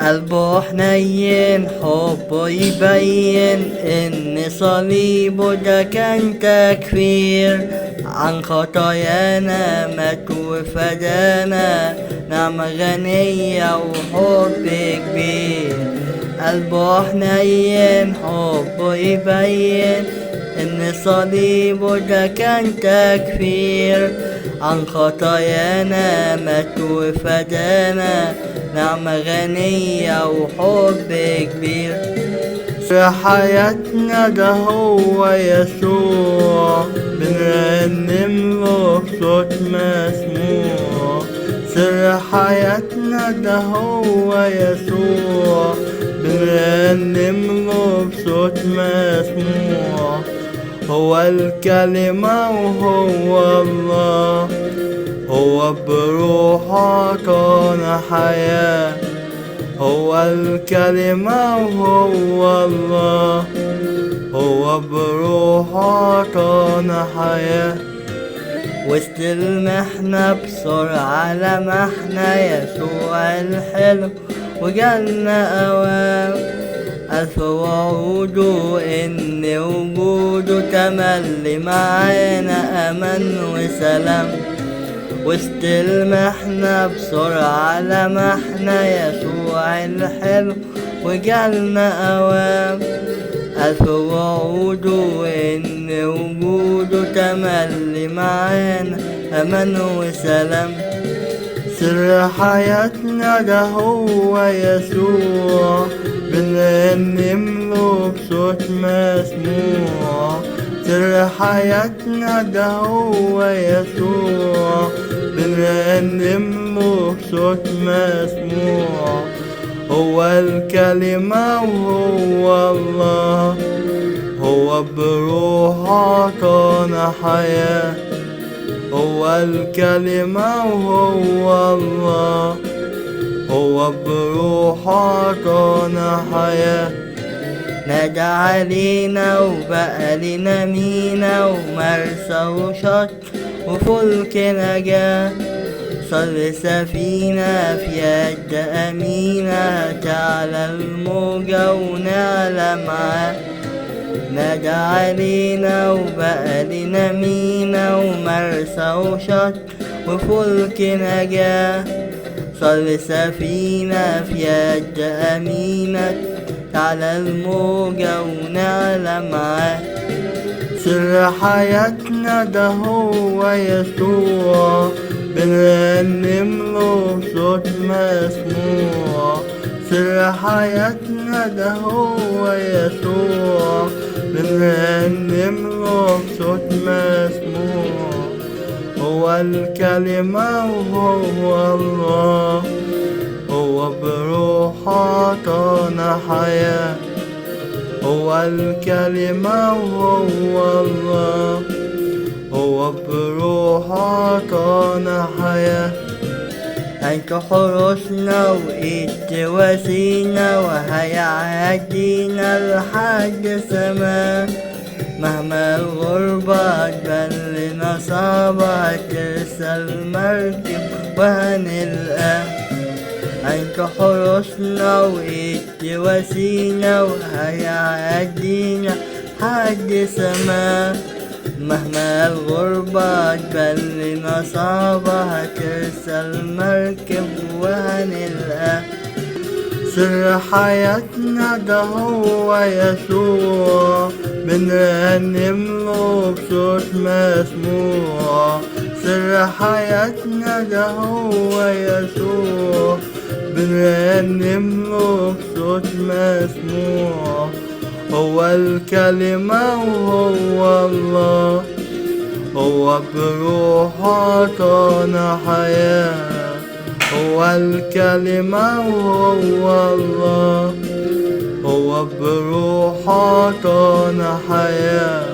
قلبه حنين حبه يبين إن صليبه ده كان تكفير عن خطايانا مات وفدانا، نعمة غنية وحب كبير. قلبه حنين حبه يبين إن صليبه ده كان تكفير عن خطايانا مات وفدانا، نعمة غنية وحب كبير. في حياتنا ده هو يسوع، بنرنم له بصوت مسموع. سر حياتنا ده هو يسوع، بنرنم له بصوت مسموع. هو الكلمة وهو الله، هو بروحه عطانا حياة. هو الكلمة وهو الله، هو بروحه عطانا حياة. وسط المحنة بسرعة لمحنا يسوع الحلو وجالنا أوام. ألف وعوده إن وجوده تملي معانا أمان وسلام. وسط المحنة بسرعة لمحنا يسوع الحلو وجالنا أوام. ألف وعوده إن وجوده تملي معانا أمان وسلام. سر حياتنا ده هو يسوع، بنرنم له بصوت مسموع. سر حياتنا ده هو يسوع، بنرنم له بصوت مسموع. هو الكلمة وهو الله، هو بروحه عطانا حياة. هو الكلمة وهو الله، هو بروحه عطانا حياة. نادى علينا وبقى لنا مينا ومرسى وشط وفلك نجاة. صل سفينة في يد أمينة، تعلى الموجة ونعلى معاه. نادى علينا وبقى لنا مينا ومرسى وشط وفلك نجاة. صل سفينة في يد أمينة، تعلى الموجة ونعلى معاه. سر حياتنا ده هو يسوع، بنرنم له بصوت مسموع. سر حياتنا ده هو يسوع، بنرنم له بصوت مسموع. هو الكلمة وهو الله، هو بروحه عطانا حياة. هو الكلمة وهو الله، هو بروحه عطانا حياة. أنت حرسنا وإيد تواسينا وهيعدينا لحد سما. مهما الغربة تبان لنا صعبة، ترسل مركب وهنلقاه. أنت حرسنا وإيد تواسينا وهيعدينا لحد سما. مهما الغربة تبان لنا صعبة، هترسل مركب وهنلقاه. سر حياتنا ده هو يسوع، بنرنم له بصوت مسموع. سر حياتنا ده هو يسوع، بنرنم له بصوت مسموع. هو الكلمة وهو الله، هو بروحه عطانا حياة. هو الكلمة وهو الله، هو بروحه عطانا حياة.